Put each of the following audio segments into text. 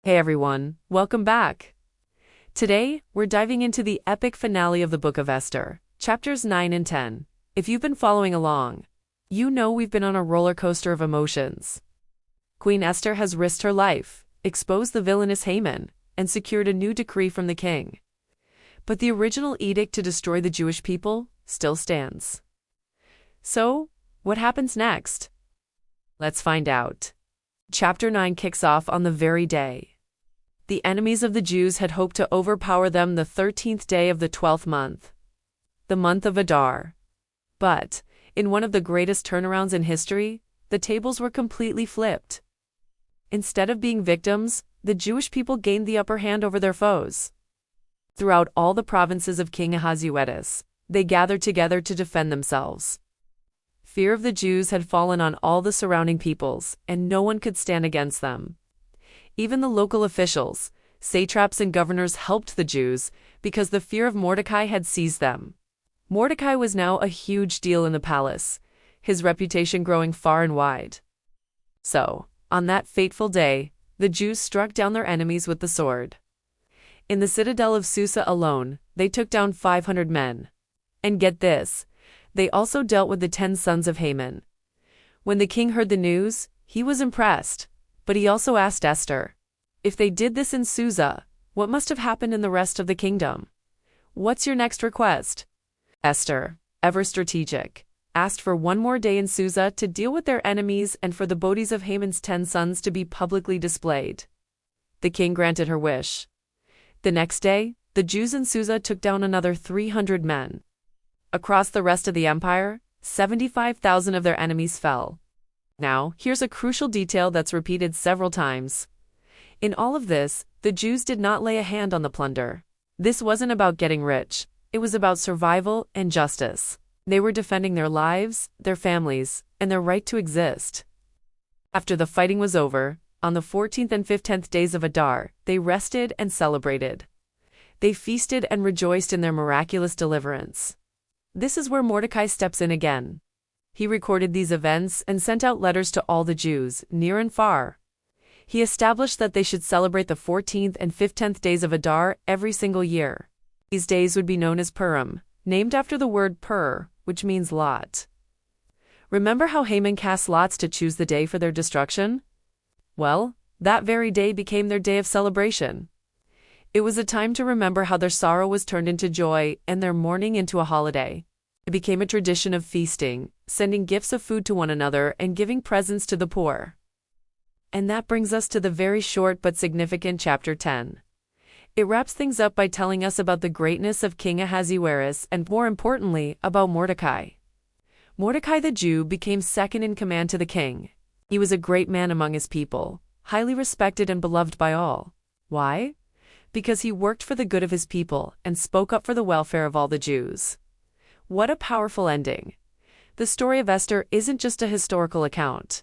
Hey everyone, welcome back. Today, we're diving into the epic finale of the Book of Esther, chapters 9 and 10. If you've been following along, you know we've been on a roller coaster of emotions. Queen Esther has risked her life, exposed the villainous Haman, and secured a new decree from the king. But the original edict to destroy the Jewish people still stands. So, what happens next? Let's find out. Chapter 9 kicks off on the very day. The enemies of the Jews had hoped to overpower them the 13th day of the 12th month, the month of Adar. But, in one of the greatest turnarounds in history, the tables were completely flipped. Instead of being victims, the Jewish people gained the upper hand over their foes. Throughout all the provinces of King Ahasuerus, they gathered together to defend themselves. Fear of the Jews had fallen on all the surrounding peoples, and no one could stand against them. Even the local officials, satraps and governors helped the Jews because the fear of Mordecai had seized them. Mordecai was now a huge deal in the palace, his reputation growing far and wide. So, on that fateful day, the Jews struck down their enemies with the sword. In the citadel of Susa alone, they took down 500 men. And get this, they also dealt with the 10 sons of Haman. When the king heard the news, he was impressed. But he also asked Esther, if they did this in Susa, what must have happened in the rest of the kingdom? What's your next request? Esther, ever strategic, asked for one more day in Susa to deal with their enemies and for the bodies of Haman's 10 sons to be publicly displayed. The king granted her wish. The next day, the Jews in Susa took down another 300 men. Across the rest of the empire, 75,000 of their enemies fell. Now, here's a crucial detail that's repeated several times. In all of this, the Jews did not lay a hand on the plunder. This wasn't about getting rich, it was about survival and justice. They were defending their lives, their families, and their right to exist. After the fighting was over, on the 14th and 15th days of Adar, they rested and celebrated. They feasted and rejoiced in their miraculous deliverance. This is where Mordecai steps in again. He recorded these events and sent out letters to all the Jews, near and far. He established that they should celebrate the 14th and 15th days of Adar every single year. These days would be known as Purim, named after the word pur, which means lot. Remember how Haman cast lots to choose the day for their destruction? Well, that very day became their day of celebration. It was a time to remember how their sorrow was turned into joy and their mourning into a holiday. It became a tradition of feasting, sending gifts of food to one another and giving presents to the poor. And that brings us to the very short but significant chapter 10. It wraps things up by telling us about the greatness of King Ahasuerus and, more importantly, about Mordecai. Mordecai the Jew became second in command to the king. He was a great man among his people, highly respected and beloved by all. Why? Because he worked for the good of his people and spoke up for the welfare of all the Jews. What a powerful ending. The story of Esther isn't just a historical account.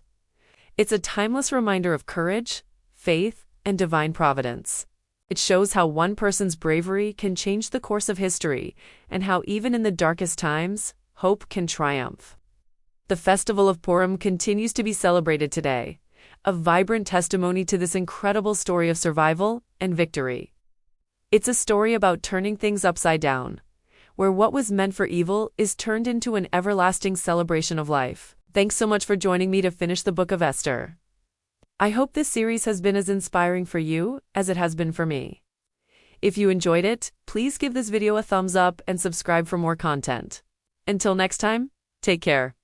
It's a timeless reminder of courage, faith, and divine providence. It shows how one person's bravery can change the course of history, and how even in the darkest times, hope can triumph. The festival of Purim continues to be celebrated today, a vibrant testimony to this incredible story of survival and victory. It's a story about turning things upside down, where what was meant for evil is turned into an everlasting celebration of life. Thanks so much for joining me to finish the Book of Esther. I hope this series has been as inspiring for you as it has been for me. If you enjoyed it, please give this video a thumbs up and subscribe for more content. Until next time, take care.